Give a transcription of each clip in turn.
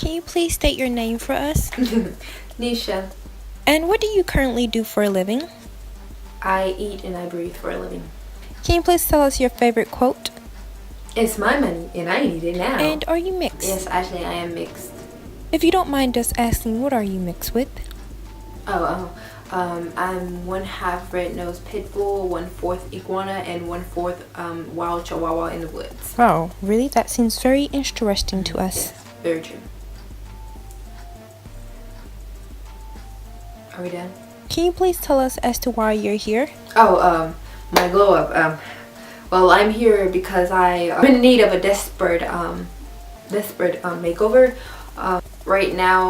Can you please state your name for us? Nisha. And what do you currently do for a living? I eat and I breathe for a living. Can you please tell us your favorite quote? It's my money and I need it now. And are you mixed? Yes, actually I am mixed. If you don't mind us asking, what are you mixed with? I'm 1/2 red-nosed pit bull, 1/4 iguana, and 1/4 wild chihuahua in the woods. Oh, really? That seems very interesting to us. Yes, very true. Are we done? Can you please tell us as to why you're here? My glow up. Well, I'm here because I'm in need of a desperate makeover. Right now,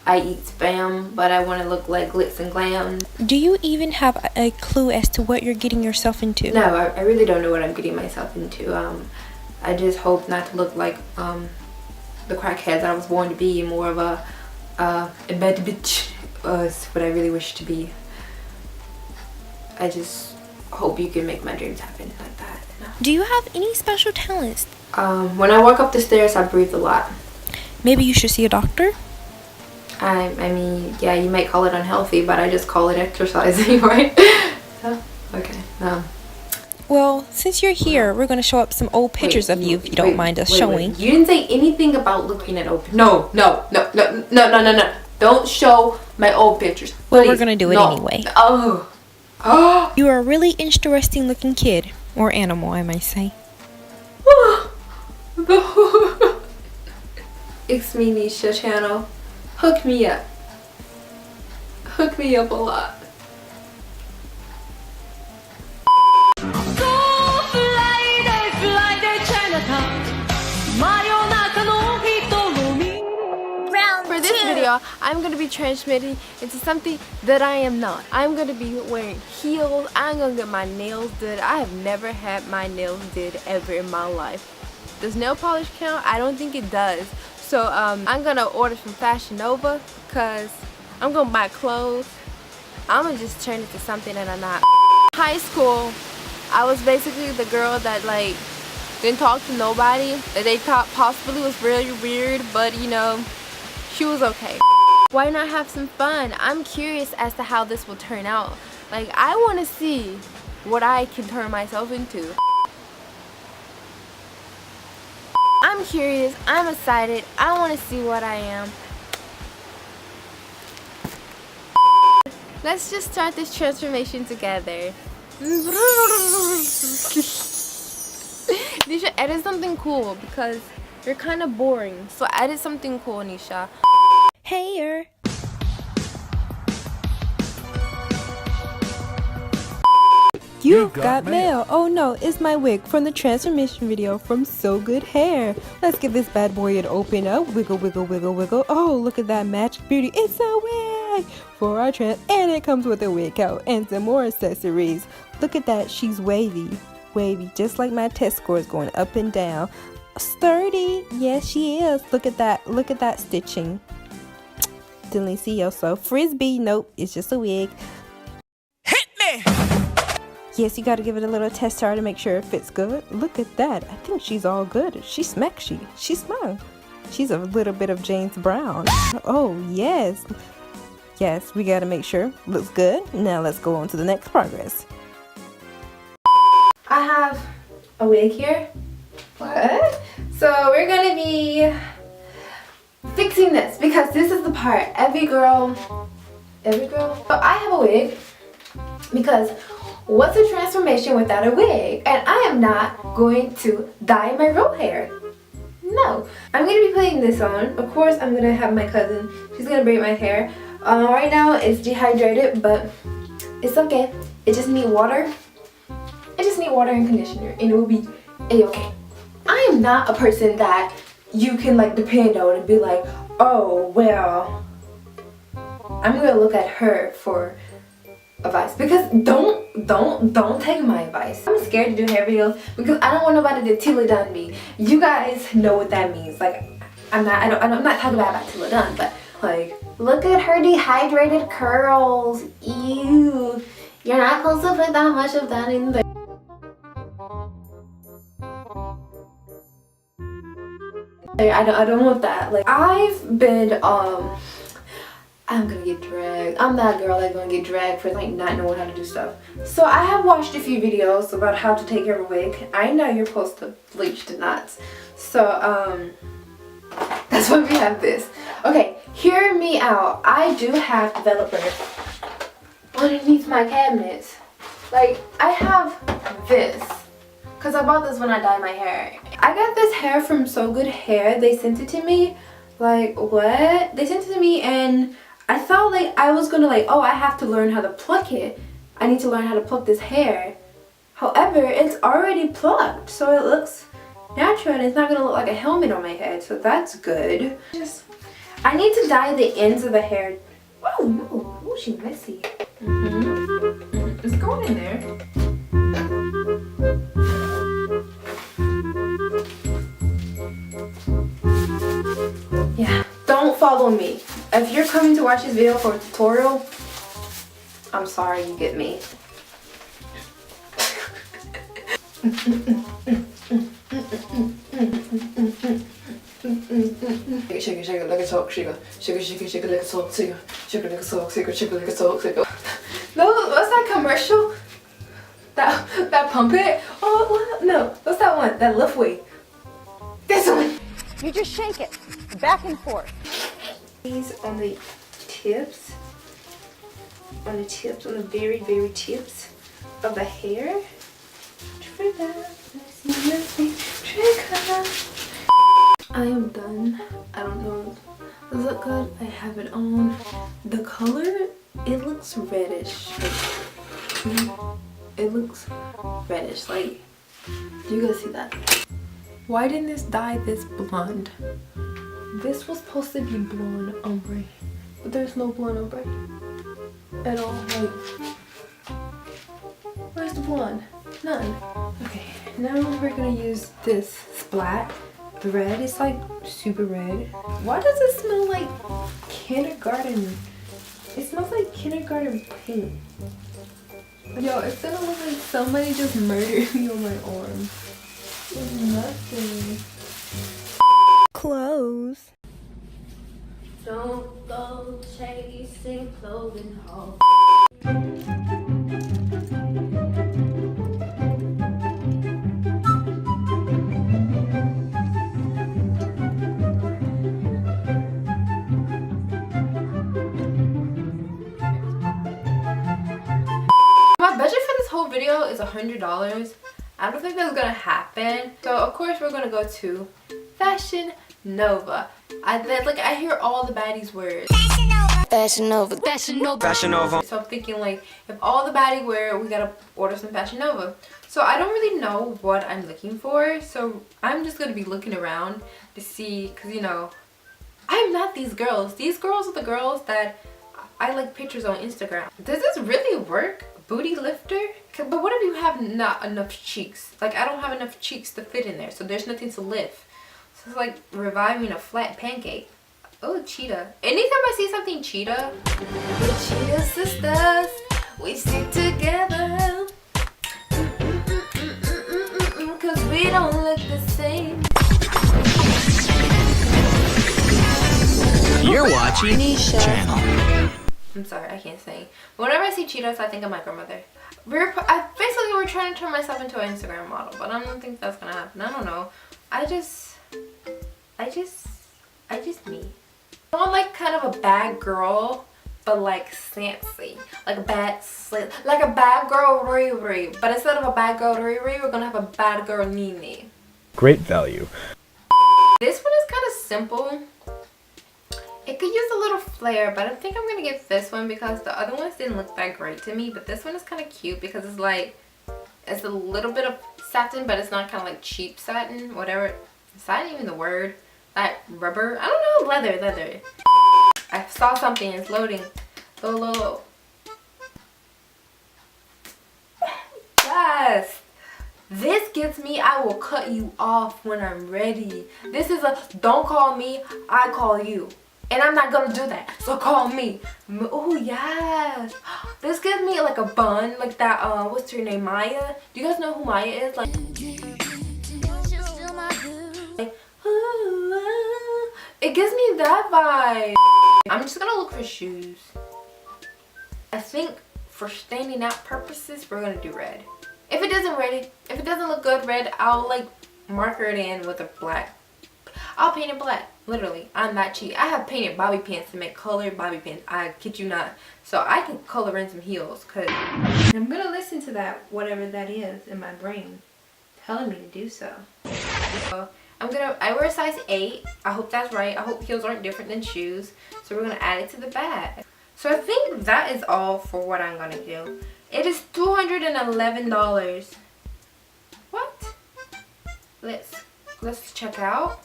I eat spam, but I want to look like glitz and glam. Do you even have a clue as to what you're getting yourself into? No, I really don't know what I'm getting myself into. I just hope not to look like the crackheads I was born to be. More of a bad bitch is what I really wish to be. I just hope you can make my dreams happen like that. Do you have any special talents? When I walk up the stairs, I breathe a lot. Maybe you should see a doctor? I mean, yeah, you might call it unhealthy, but I just call it exercising, right? Okay. Well, since you're here, we're going to show up some old pictures of you if you don't mind us showing. You didn't say anything about looking at old. No. Don't show my old pictures. Please. Well, we're going to do it anyway. Oh. You are a really interesting looking kid. Or animal, I might say. It's me, Nisha channel. Hook me up. Hook me up a lot. For this video, I'm going to be transmitting into something that I am not. I'm going to be wearing heels. I'm going to get my nails did. I have never had my nails did ever in my life. Does nail polish count? I don't think it does. So I'm going to order from Fashion Nova because I'm going to buy clothes. I'm going to just turn it to something that I'm not. High school, I was basically the girl that like didn't talk to nobody. That they thought possibly was really weird, but you know, she was okay. Why not have some fun? I'm curious as to how this will turn out. Like, I want to see what I can turn myself into. I'm curious, I'm excited, I want to see what I am. Let's just start this transformation together. Nisha, edit something cool because you're kind of boring. So edit something cool, Nisha. Heyer. You've got mail. Oh no, it's my wig from the transformation video from Sogoodhair. Let's give this bad boy an open up. Wiggle, wiggle, wiggle, wiggle. Oh, look at that magic beauty. It's a wig for our trans, and it comes with a wig coat and some more accessories. Look at that. She's wavy, just like my test scores going up and down. Sturdy. Yes, she is. Look at that. Look at that stitching. Delicioso. Frisbee. Nope, it's just a wig. Hit me. Yes, you got to give it a little test her to make sure it fits good. Look at that. I think she's all good. She's smack-she. She's smart. She's a little bit of James Brown. Oh, yes. Yes, we got to make sure. Looks good. Now let's go on to the next progress. I have a wig here. What? So we're going to be fixing this because this is the part every girl. So I have a wig because what's a transformation without a wig? And I am not going to dye my real hair. No. I'm going to be putting this on. Of course, I'm going to have my cousin. She's going to braid my hair. Right now, it's dehydrated, but it's okay. It just needs water. I just need water and conditioner, and it will be a-okay. I am not a person that you can like depend on and be like, oh, well, I'm going to look at her for advice, because don't take my advice. I'm scared to do hair videos because I don't want nobody to till it done me. You guys know what that means. Like, I'm not talking about till it done, but like, look at her dehydrated curls. Ew. You're not supposed to put that much of that in there. I don't want that. Like, I've been I'm gonna get dragged. I'm that girl that's gonna get dragged for like not knowing how to do stuff. So I have watched a few videos about how to take care of a wig. I know you're supposed to bleach the knots. So that's why we have this. Okay, hear me out. I do have developers underneath my cabinets. Like, I have this because I bought this when I dyed my hair. I got this hair from Sogoodhair. They sent it to me. Like, what? They sent it to me and I thought like I was gonna like, oh, I have to learn how to pluck it. I need to learn how to pluck this hair. However, it's already plucked, so it looks natural and it's not gonna look like a helmet on my head, so that's good. I need to dye the ends of the hair. Oh no, oh, she's messy. It's going in there. Yeah, don't follow me. If you're coming to watch this video for a tutorial, I'm sorry, you get me. Shake it, shake it like a sock, shake it. Shake it, shake it, shake it like a sock, shake it. Shake it like a sock, shake it, shake it like a sock, shake it. No, what's that commercial? That pump it? Oh, what? No, what's that one? That lift weight. This one. You just shake it back and forth. These on the tips, on the very, very tips of the hair. I am done. I don't know. Does it look good? I have it on. The color, it looks reddish. It looks reddish. Like, you guys see that? Why didn't this dye this blonde? This was supposed to be blonde ombre, but there's no blonde ombre at all. Like, where's the blonde? None. Okay, now we're gonna use this splat. The red is like super red. Why does it smell like kindergarten? It smells like kindergarten paint. Yo, it's gonna look like somebody just murdered me on my arm. It's nothing. Clothes. Don't go chasing clothing hauls. My budget for this whole video is $100. I don't think that's gonna happen. So of course we're gonna go to Fashion Nova. I hear all the baddies wear it. Fashion Nova. Fashion Nova. Fashion Nova. So I'm thinking like, if all the baddie wear it, we gotta order some Fashion Nova. So I don't really know what I'm looking for. So I'm just gonna be looking around to see, cause you know, I'm not these girls. These girls are the girls that I like pictures on Instagram. Does this really work? Booty lifter? But what if you have not enough cheeks? Like, I don't have enough cheeks to fit in there, so there's nothing to lift. So it's like reviving a flat pancake. Oh, cheetah. Anytime I see something cheetah, we're cheetah sisters, we stick together. Cause we don't look the same. You're watching channel. I'm sorry, I can't sing. But whenever I see cheetahs, I think of my grandmother. Basically, we're trying to turn myself into an Instagram model, but I don't think that's gonna happen. I don't know. I just me. I want like kind of a bad girl, but like fancy, like a bad girl Riri. But instead of a bad girl Riri, we're gonna have a bad girl Nini. Great value. This one is kind of simple. It could use a little flair, but I think I'm gonna get this one because the other ones didn't look that great to me. But this one is kind of cute because it's like, it's a little bit of satin, but it's not kind of like cheap satin, whatever. Is that even the word? Like rubber? I don't know, leather. I saw something, it's loading. Low. Yes! This gets me, I will cut you off when I'm ready. This is a, don't call me, I call you. And I'm not gonna do that, so call me. Oh yes! This gives me like a bun, like that, what's her name, Maya? Do you guys know who Maya is? Like ooh, It gives me that vibe. I'm just gonna look for shoes. I think for standing out purposes, we're gonna do red. If it doesn't look good red, I'll like marker it in with a black. I'll paint it black. Literally, I'm that cheap. I have painted bobby pins to make colored bobby pins. I kid you not. So I can color in some heels, cause I'm gonna listen to that, whatever that is in my brain, telling me to do so. So I wear a size 8. I hope that's right. I hope heels aren't different than shoes. So we're gonna add it to the bag. So I think that is all for what I'm gonna do. It is $211. What? Let's check out.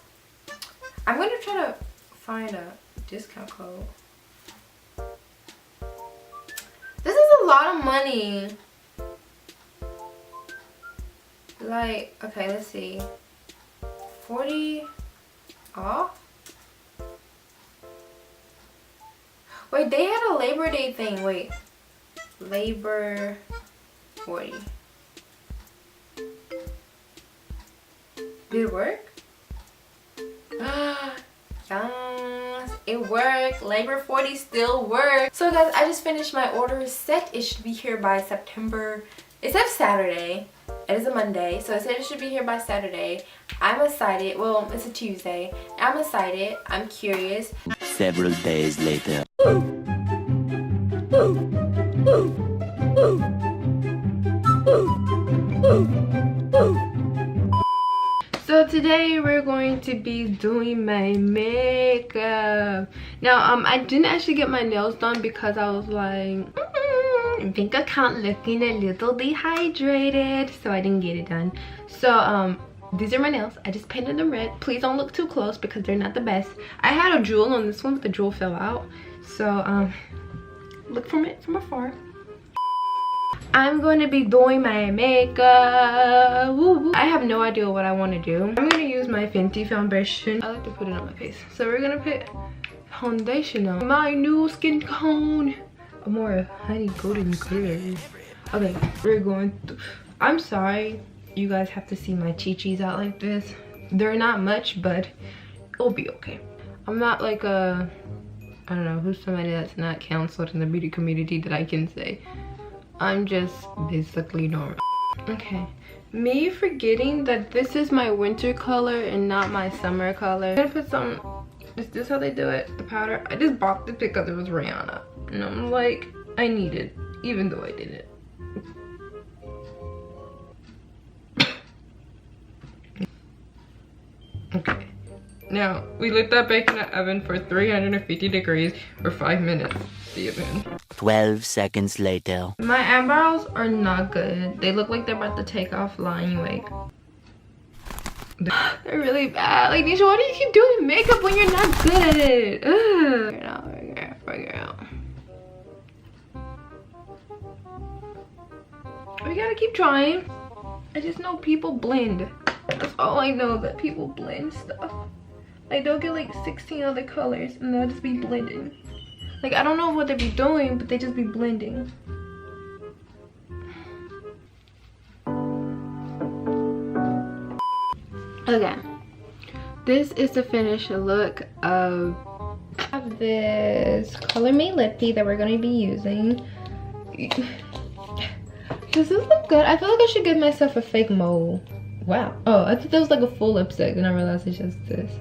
I'm gonna try to find a discount code. This is a lot of money. Like, okay, let's see. 40 off? Wait, they had a Labor Day thing. Wait. Labor 40. Did it work? Yes, it worked. Labor 40 still works. So guys, I just finished my order set. It should be here by September. It says Saturday. It is a Monday, so it said it should be here by Saturday. I'm excited. Well, it's a Tuesday. I'm excited. I'm curious. Several days later. So today we're going to be doing my makeup. Now, I didn't actually get my nails done because I was like, bank account looking a little dehydrated, so I didn't get it done. So these are my nails. I just painted them red. Please don't look too close because they're not the best. I had a jewel on this one, but the jewel fell out. So look from it from afar. I'm going to be doing my makeup. Woo-woo. I have no idea what I want to do. I'm going to use my Fenty foundation. I like to put it on my face. So we're going to put foundation on my new skin tone. A more honey golden color. Okay, we're going to... I'm sorry you guys have to see my chi-chis out like this. They're not much, but it'll be okay. I'm not like a... I don't know, who's somebody that's not counseled in the beauty community that I can say. I'm just basically normal. Okay, me forgetting that this is my winter color and not my summer color. I'm gonna put some, is this how they do it? The powder? I just bought this because it was Rihanna. And I'm like, I need it, even though I didn't. Okay. Now, we lit that bake in the oven for 350 degrees for 5 minutes. See you then. 12 seconds later. My eyebrows are not good. They look like they're about to take off line wig. They're really bad. Like, Nisha, why do you keep doing makeup when you're not good at it? Ugh. Figure it out. We gotta keep trying. I just know people blend. That's all I know, that people blend stuff. Like, they'll get like 16 other colors and they'll just be blending. Like, I don't know what they be doing, but they just be blending. Okay, this is the finished look of this Color Me Lippy that we're going to be using. Does this look good? I feel like I should give myself a fake mole. Wow. Oh, I thought that was like a full lipstick and I realized it's just this.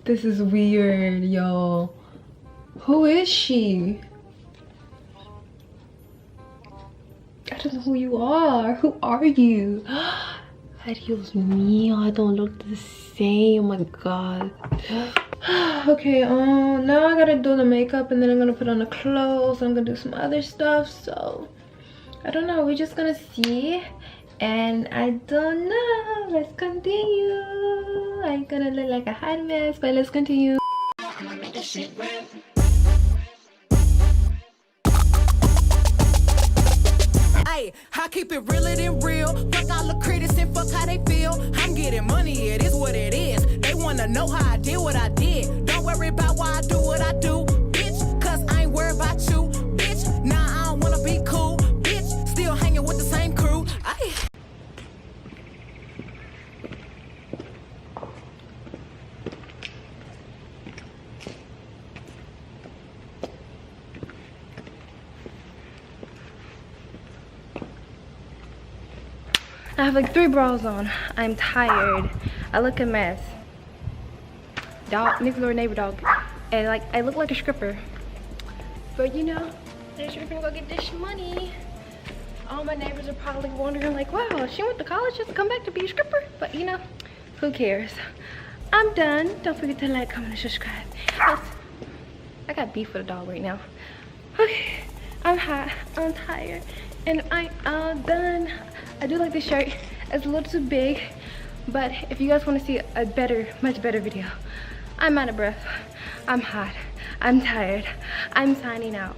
This is weird, y'all. Who is she? I don't know who you are. Who are you? Adios mío, I don't look the same. Oh my god. Okay, now I gotta do the makeup and then I'm gonna put on the clothes. I'm gonna do some other stuff, so I don't know, we're just gonna see. And I don't know, let's continue. I'm gonna look like a hot mess, but let's continue. Hey, I keep it realer than real. Fuck all the critics and fuck how they feel. I'm getting money, it is what it is. They wanna know how I did what I did. Don't worry about why I do what I do, bitch, cause I ain't worried about you, bitch. Nah, I don't I have like 3 bras on. I'm tired. I look a mess. Dog, next door neighbor dog. And like, I look like a stripper. But you know, I'm sure gonna go get this money. All my neighbors are probably wondering like, wow, she went to college just to come back to be a stripper. But you know, who cares? I'm done. Don't forget to like, comment, and subscribe. I got beef with a dog right now. Okay, I'm hot, I'm tired, and I am done. I do like this shirt. It's a little too big, but if you guys want to see a better, much better video, I'm out of breath. I'm hot. I'm tired. I'm signing out.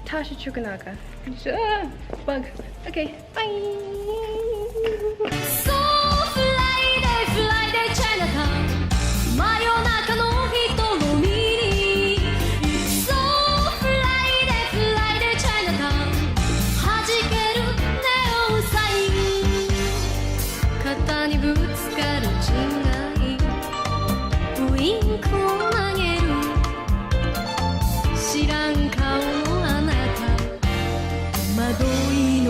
Tasha Chukanaka. Bug. Okay, bye. So Friday Chinatown 真夜中の人混みに So Friday Chinatown 弾けるネオンサイン肩にぶつかる違いウインクを